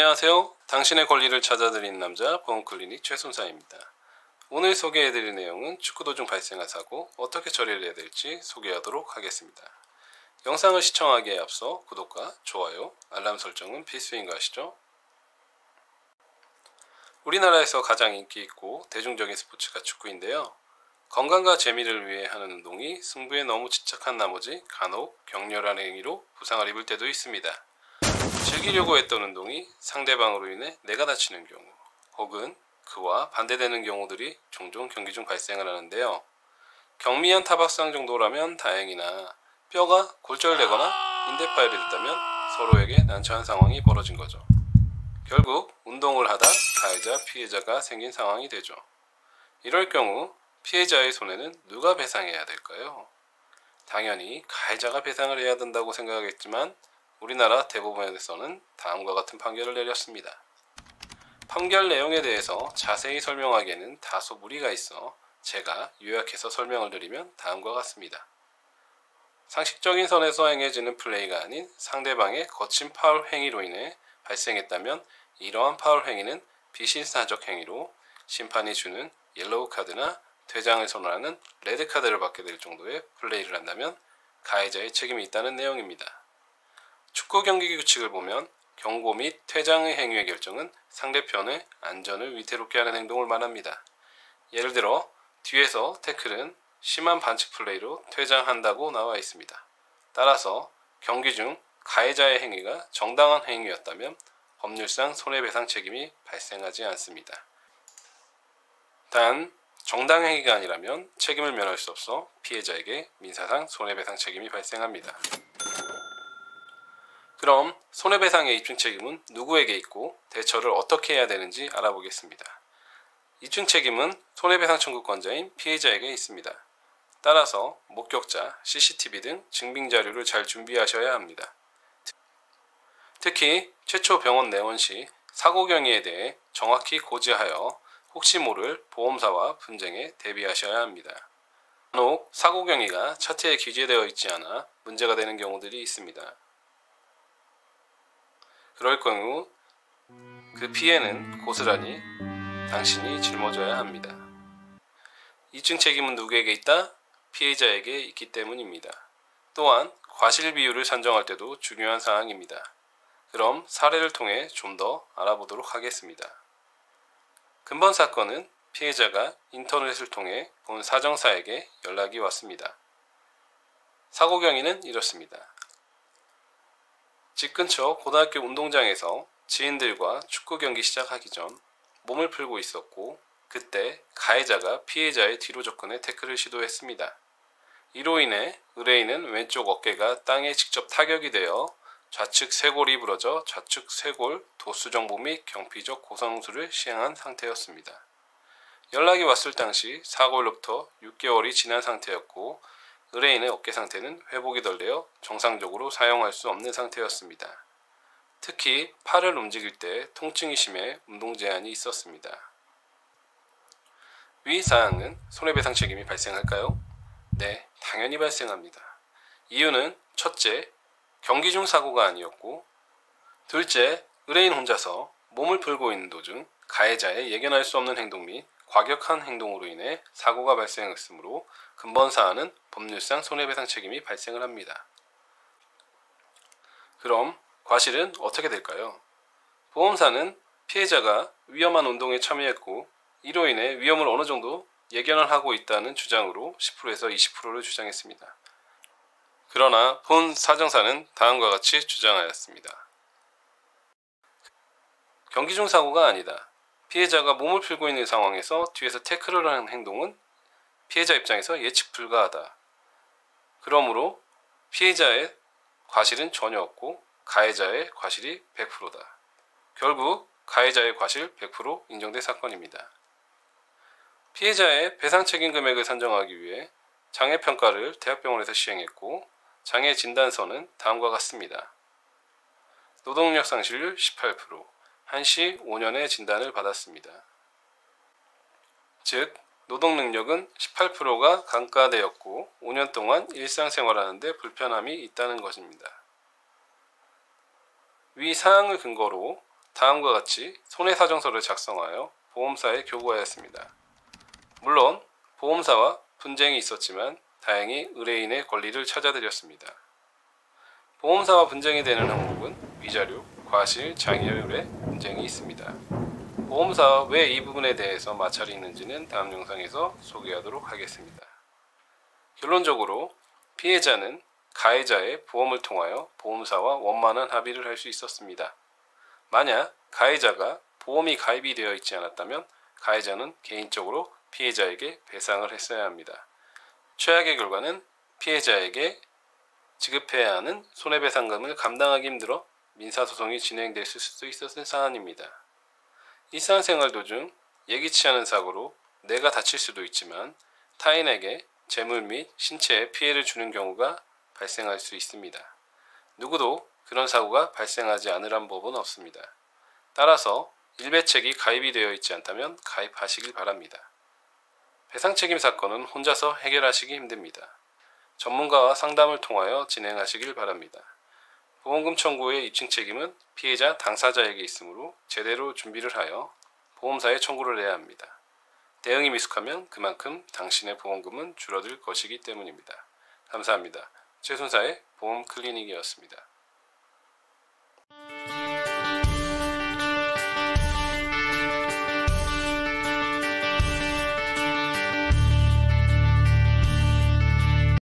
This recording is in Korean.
안녕하세요. 당신의 권리를 찾아드리는 남자 보험클리닉 최순사입니다. 오늘 소개해드릴 내용은 축구도 중 발생한 사고 어떻게 처리를 해야 될지 소개하도록 하겠습니다. 영상을 시청하기에 앞서 구독과 좋아요, 알람 설정은 필수인 거 아시죠? 우리나라에서 가장 인기 있고 대중적인 스포츠가 축구인데요. 건강과 재미를 위해 하는 운동이 승부에 너무 집착한 나머지 간혹 격렬한 행위로 부상을 입을 때도 있습니다. 즐기려고 했던 운동이 상대방으로 인해 내가 다치는 경우 혹은 그와 반대되는 경우들이 종종 경기 중 발생을 하는데요. 경미한 타박상 정도라면 다행이나 뼈가 골절되거나 인대파열이 됐다면 서로에게 난처한 상황이 벌어진 거죠. 결국 운동을 하다 가해자, 피해자가 생긴 상황이 되죠. 이럴 경우 피해자의 손해는 누가 배상해야 될까요? 당연히 가해자가 배상을 해야 된다고 생각하겠지만 우리나라 대법원에서는 다음과 같은 판결을 내렸습니다. 판결 내용에 대해서 자세히 설명하기에는 다소 무리가 있어 제가 요약해서 설명을 드리면 다음과 같습니다. 상식적인 선에서 행해지는 플레이가 아닌 상대방의 거친 파울 행위로 인해 발생했다면 이러한 파울 행위는 비실사적 행위로 심판이 주는 옐로우 카드나 퇴장을 선언하는 레드 카드를 받게 될 정도의 플레이를 한다면 가해자의 책임이 있다는 내용입니다. 축구 경기 규칙을 보면 경고 및 퇴장의 행위의 결정은 상대편의 안전을 위태롭게 하는 행동을 말합니다. 예를 들어 뒤에서 태클은 심한 반칙 플레이로 퇴장한다고 나와 있습니다. 따라서 경기 중 가해자의 행위가 정당한 행위였다면 법률상 손해배상 책임이 발생하지 않습니다. 단 정당행위가 아니라면 책임을 면할 수 없어 피해자에게 민사상 손해배상 책임이 발생합니다. 그럼 손해배상의 입증 책임은 누구에게 있고 대처를 어떻게 해야 되는지 알아보겠습니다. 입증 책임은 손해배상 청구권자인 피해자에게 있습니다. 따라서 목격자, CCTV 등 증빙 자료를 잘 준비하셔야 합니다. 특히 최초 병원 내원 시 사고 경위에 대해 정확히 고지하여 혹시 모를 보험사와 분쟁에 대비하셔야 합니다. 간혹 사고 경위가 차트에 기재되어 있지 않아 문제가 되는 경우들이 있습니다. 그럴 경우 그 피해는 고스란히 당신이 짊어져야 합니다. 입증 책임은 누구에게 있다? 피해자에게 있기 때문입니다. 또한 과실 비율을 산정할 때도 중요한 사항입니다. 그럼 사례를 통해 좀 더 알아보도록 하겠습니다. 근본 사건은 피해자가 인터넷을 통해 본 사정사에게 연락이 왔습니다. 사고 경위는 이렇습니다. 집 근처 고등학교 운동장에서 지인들과 축구 경기 시작하기 전 몸을 풀고 있었고 그때 가해자가 피해자의 뒤로 접근해 태클을 시도했습니다. 이로 인해 의뢰인은 왼쪽 어깨가 땅에 직접 타격이 되어 좌측 쇄골이 부러져 좌측 쇄골 도수정보 및 경피적 고성술을 시행한 상태였습니다. 연락이 왔을 당시 사고일로부터 6개월이 지난 상태였고 의뢰인의 어깨 상태는 회복이 덜 되어 정상적으로 사용할 수 없는 상태였습니다. 특히 팔을 움직일 때 통증이 심해 운동 제한이 있었습니다. 위 사항은 손해배상 책임이 발생할까요? 네, 당연히 발생합니다. 이유는 첫째, 경기 중 사고가 아니었고 둘째, 의뢰인 혼자서 몸을 풀고 있는 도중 가해자의 예견할 수 없는 행동 및 과격한 행동으로 인해 사고가 발생했으므로 근본 사안은 법률상 손해배상 책임이 발생을 합니다. 그럼 과실은 어떻게 될까요? 보험사는 피해자가 위험한 운동에 참여했고 이로 인해 위험을 어느 정도 예견을 하고 있다는 주장으로 10%에서 20%를 주장했습니다. 그러나 본 사정사는 다음과 같이 주장하였습니다. 경기 중 사고가 아니다. 피해자가 몸을 풀고 있는 상황에서 뒤에서 태클을 하는 행동은 피해자 입장에서 예측 불가하다. 그러므로 피해자의 과실은 전혀 없고 가해자의 과실이 100%다. 결국 가해자의 과실 100% 인정된 사건입니다. 피해자의 배상 책임 금액을 산정하기 위해 장애평가를 대학병원에서 시행했고 장애 진단서는 다음과 같습니다. 노동력 상실률 18%, 한시 5년의 진단을 받았습니다. 즉 노동능력은 18%가 감가되었고 5년 동안 일상생활하는 데 불편함이 있다는 것입니다. 위 사항을 근거로 다음과 같이 손해사정서를 작성하여 보험사에 교부하였습니다. 물론 보험사와 분쟁이 있었지만 다행히 의뢰인의 권리를 찾아드렸습니다. 보험사와 분쟁이 되는 항목은 위자료, 과실, 장애율의 분쟁이 있습니다. 보험사와 왜 이 부분에 대해서 마찰이 있는지는 다음 영상에서 소개하도록 하겠습니다. 결론적으로 피해자는 가해자의 보험을 통하여 보험사와 원만한 합의를 할 수 있었습니다. 만약 가해자가 보험이 가입이 되어 있지 않았다면 가해자는 개인적으로 피해자에게 배상을 했어야 합니다. 최악의 결과는 피해자에게 지급해야 하는 손해배상금을 감당하기 힘들어 민사소송이 진행됐을 수도 있었을 사안입니다. 일상생활 도중 예기치 않은 사고로 내가 다칠 수도 있지만 타인에게 재물 및 신체에 피해를 주는 경우가 발생할 수 있습니다. 누구도 그런 사고가 발생하지 않으란 법은 없습니다. 따라서 일배책이 가입이 되어 있지 않다면 가입하시길 바랍니다. 배상책임 사건은 혼자서 해결하시기 힘듭니다. 전문가와 상담을 통하여 진행하시길 바랍니다. 보험금 청구의 입증 책임은 피해자 당사자에게 있으므로 제대로 준비를 하여 보험사에 청구를 해야 합니다. 대응이 미숙하면 그만큼 당신의 보험금은 줄어들 것이기 때문입니다. 감사합니다. 최순사의 보험 클리닉이었습니다.